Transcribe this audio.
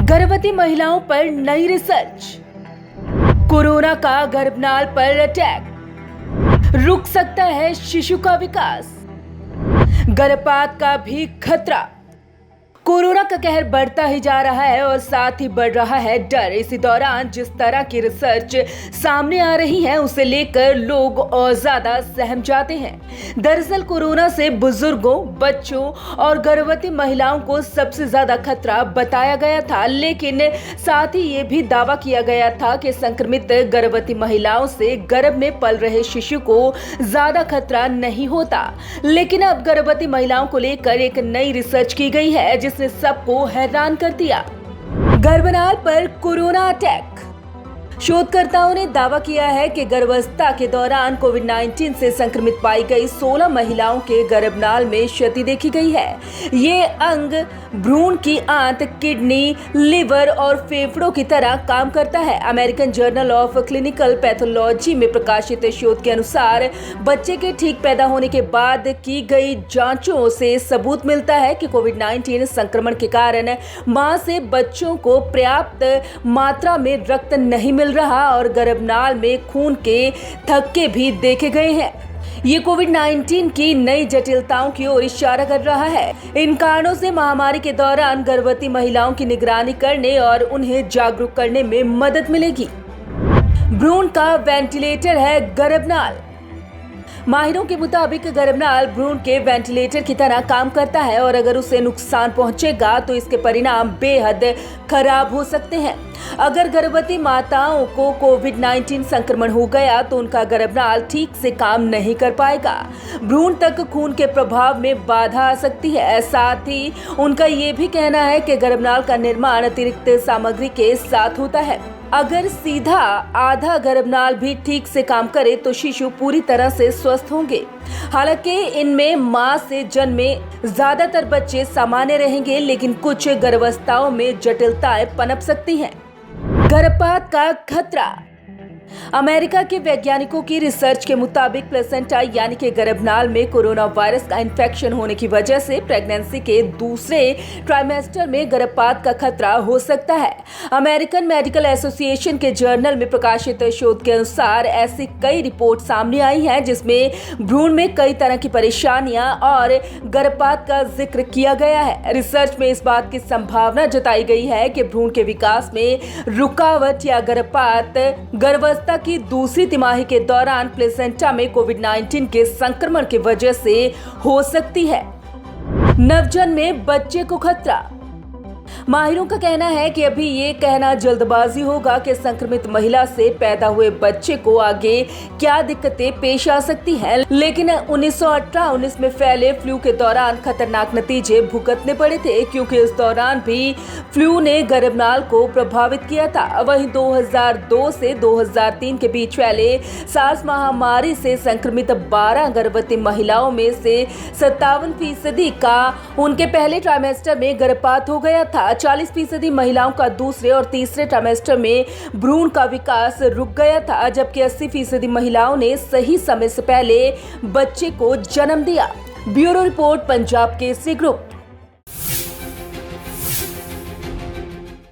गर्भवती महिलाओं पर नई रिसर्च। कोरोना का गर्भनाल पर अटैक, रुक सकता है शिशु का विकास। गर्भपात का भी खतरा। कोरोना का कहर बढ़ता ही जा रहा है और साथ ही बढ़ रहा है डर। इसी दौरान जिस तरह की रिसर्च सामने आ रही है उसे लेकर लोग और ज्यादा सहम जाते हैं। दरअसल कोरोना से बुजुर्गों, बच्चों और गर्भवती महिलाओं को सबसे ज्यादा खतरा बताया गया था, लेकिन साथ ही ये भी दावा किया गया था कि संक्रमित गर्भवती महिलाओं से गर्भ में पल रहे शिशु को ज्यादा खतरा नहीं होता। लेकिन अब गर्भवती महिलाओं को लेकर एक नई रिसर्च की गई है जिसने सबको हैरान कर दिया। गर्भनाल पर कोरोना अटैक। शोधकर्ताओं ने दावा किया है कि गर्भावस्था के दौरान कोविड-19 से संक्रमित पाई गई 16 महिलाओं के गर्भनाल में क्षति देखी गई है। ये अंग भ्रूण की आंत, किडनी, लिवर और फेफड़ों की तरह काम करता है। American journal of clinical pathology में प्रकाशित शोध के अनुसार बच्चे के ठीक पैदा होने के बाद की गई जांचों से सबूत मिलता है कि कोविड-19 संक्रमण के कारण मां से बच्चों को पर्याप्त मात्रा में रक्त नहीं मिल रहा और गर्भनाल में खून के थक्के भी देखे गए हैं। ये कोविड-19 की नई जटिलताओं की ओर इशारा कर रहा है। इन कारणों से महामारी के दौरान गर्भवती महिलाओं की निगरानी करने और उन्हें जागरूक करने में मदद मिलेगी। भ्रूण का वेंटिलेटर है गर्भनाल। माहिरों के मुताबिक गर्भनाल भ्रूण के वेंटिलेटर की तरह काम करता है और अगर उसे नुकसान पहुंचेगा तो इसके परिणाम बेहद खराब हो सकते हैं। अगर गर्भवती माताओं को कोविड-19 संक्रमण हो गया तो उनका गर्भनाल ठीक से काम नहीं कर पाएगा। भ्रूण तक खून के प्रभाव में बाधा आ सकती है। साथ ही उनका ये भी कहना है कि गर्भनाल का निर्माण अतिरिक्त सामग्री के साथ होता है। अगर सीधा आधा गर्भनाल भी ठीक से काम करे तो शिशु पूरी तरह से स्वस्थ होंगे। हालांकि इनमें मां से जन्मे ज्यादातर बच्चे सामान्य रहेंगे, लेकिन कुछ गर्भावस्थाओं में जटिलताएं पनप सकती हैं। गर्भपात का खतरा। अमेरिका के वैज्ञानिकों की रिसर्च के मुताबिक प्लेसेंटा यानी कि गर्भनाल में कोरोना वायरस का इन्फेक्शन होने की वजह से प्रेगनेंसी के दूसरे ट्राइमेस्टर में गर्भपात का खतरा हो सकता है। अमेरिकन मेडिकल एसोसिएशन के जर्नल में प्रकाशित शोध के अनुसार ऐसी कई रिपोर्ट सामने आई हैं जिसमें भ्रूण में कई तरह की परेशानियां और गर्भपात का जिक्र किया गया है। रिसर्च में इस बात की संभावना जताई गई है कि भ्रूण के विकास में रुकावट या गर्भपात गर्भावस्था की दूसरी तिमाही के दौरान प्लेसेंटा में कोविड-19 के संक्रमण की वजह से हो सकती है। नवजन्मे बच्चे को खतरा। माहिरों का कहना है कि अभी ये कहना जल्दबाजी होगा कि संक्रमित महिला से पैदा हुए बच्चे को आगे क्या दिक्कतें पेश आ सकती हैं, लेकिन 1918-19 में फैले फ्लू के दौरान खतरनाक नतीजे भुगतने पड़े थे, क्योंकि इस दौरान भी फ्लू ने गर्भनाल को प्रभावित किया था। वहीं 2002 से 2003 के बीच फैले सार्स महामारी से संक्रमित 12 गर्भवती महिलाओं में से 57% का उनके पहले ट्राइमेस्टर में गर्भपात हो गया था। 40% महिलाओं का दूसरे और तीसरे ट्राइमेस्टर में भ्रूण का विकास रुक गया था, जबकि 80% महिलाओं ने सही समय से पहले बच्चे को जन्म दिया। Bureau report, Punjab Kesari group.